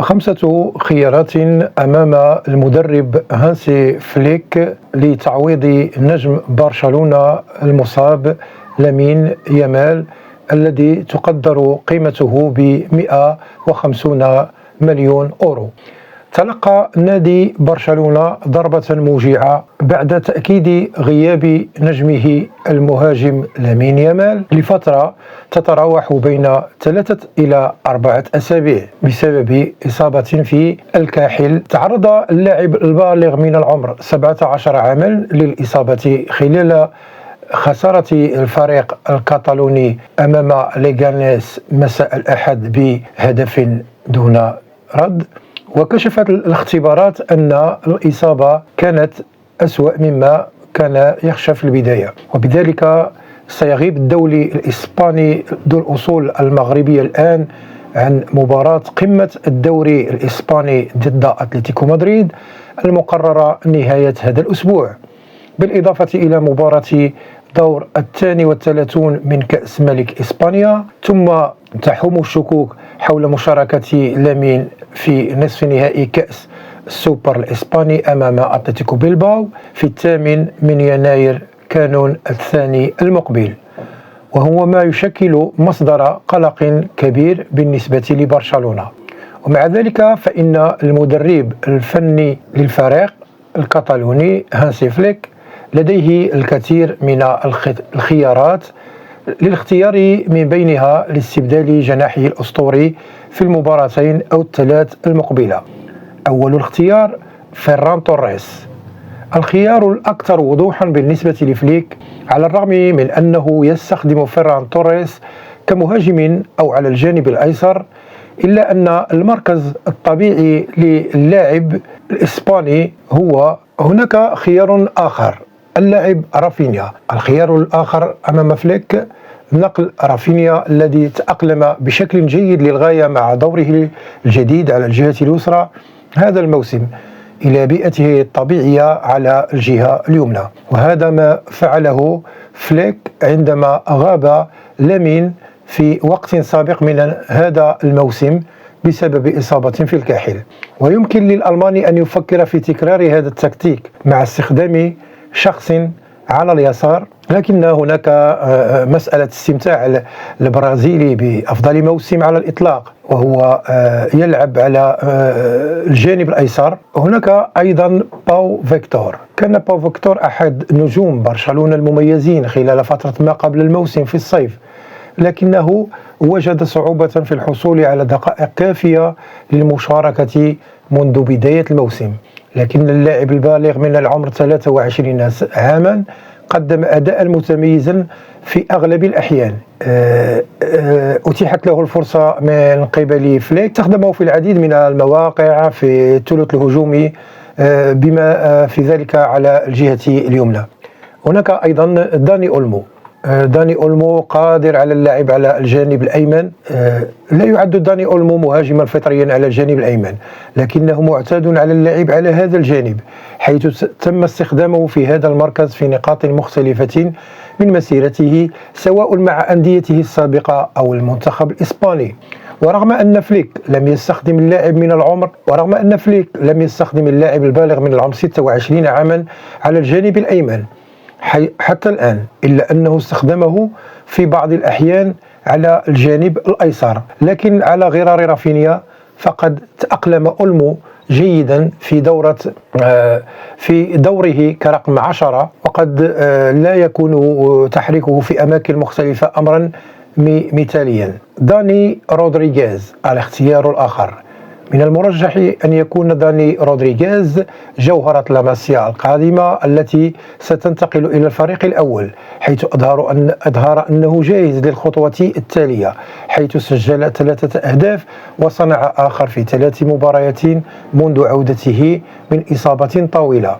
5 خيارات أمام المدرب هانسي فليك لتعويض نجم برشلونة المصاب لامين يامال الذي تقدر قيمته ب 150 مليون أورو. تلقى نادي برشلونة ضربة موجعة بعد تأكيد غياب نجمه المهاجم لامين يامال لفترة تتراوح بين 3 إلى 4 أسابيع بسبب إصابة في الكاحل. تعرض اللاعب البالغ من العمر 17 عاما للإصابة خلال خسارة الفريق الكتالوني أمام ليغانيس مساء الأحد بهدف دون رد. وكشفت الاختبارات أن الإصابة كانت أسوأ مما كان يخشى في البداية، وبذلك سيغيب الدولي الإسباني ذو الأصول المغربية الآن عن مباراة قمة الدوري الإسباني ضد أتلتيكو مدريد المقررة نهاية هذا الأسبوع، بالإضافة إلى مباراة دور 32 من كأس ملك إسبانيا. ثم تحوم الشكوك حول مشاركة لامين في نصف نهائي كأس السوبر الإسباني أمام أتلتيكو بيلباو في 8 من يناير كانون الثاني المقبل، وهو ما يشكل مصدر قلق كبير بالنسبة لبرشلونة. ومع ذلك فإن المدرب الفني للفريق الكتالوني هانسي فليك لديه الكثير من الخيارات للاختيار، من بينها لاستبدال جناحه الأسطوري في المباراتين أو الثلاث المقبلة. أول الاختيار فيران توريس، الخيار الأكثر وضوحا بالنسبة لفليك، على الرغم من أنه يستخدم فيران توريس كمهاجم أو على الجانب الأيسر، إلا أن المركز الطبيعي للاعب الإسباني هو هناك خيار آخر، اللاعب رافينيا. الخيار الآخر أمام فليك نقل رافينيا الذي تأقلم بشكل جيد للغاية مع دوره الجديد على الجهة اليسرى هذا الموسم إلى بيئته الطبيعية على الجهة اليمنى، وهذا ما فعله فليك عندما غاب لامين في وقت سابق من هذا الموسم بسبب إصابة في الكاحل. ويمكن للألماني أن يفكر في تكرار هذا التكتيك مع استخدام شخص على اليسار، لكن هناك مسألة استمتاع البرازيلي بأفضل موسم على الإطلاق وهو يلعب على الجانب الأيسر. هناك أيضا باو فيكتور، كان باو فيكتور أحد نجوم برشلونة المميزين خلال فترة ما قبل الموسم في الصيف، لكنه وجد صعوبة في الحصول على دقائق كافية للمشاركة منذ بداية الموسم، لكن اللاعب البالغ من العمر 23 عاما قدم أداء متميزا في أغلب الأحيان. أتيحت له الفرصة من قبل فليك، استخدمه في العديد من المواقع في الثلث الهجومي بما في ذلك على الجهة اليمنى. هناك أيضا داني أولمو قادر على اللعب على الجانب الأيمن. لا يعد داني أولمو مهاجما فطريا على الجانب الأيمن، لكنه معتاد على اللعب على هذا الجانب، حيث تم استخدامه في هذا المركز في نقاط مختلفة من مسيرته سواء مع أنديته السابقة أو المنتخب الإسباني. ورغم أن فليك لم يستخدم اللاعب البالغ من العمر 26 عاما على الجانب الأيمن حتى الآن، إلا أنه استخدمه في بعض الأحيان على الجانب الأيسر، لكن على غرار رافينيا فقد تأقلم أولمو جيدا في دوره كرقم 10، وقد لا يكون تحريكه في أماكن مختلفة أمرا مثاليا. داني رودريغيز الاختيار الآخر، من المرجح أن يكون داني رودريغيز جوهرة لاماسيا القادمة التي ستنتقل إلى الفريق الأول، حيث أظهر أنه جاهز للخطوة التالية، حيث سجل 3 أهداف وصنع آخر في 3 مباريات منذ عودته من إصابة طويلة.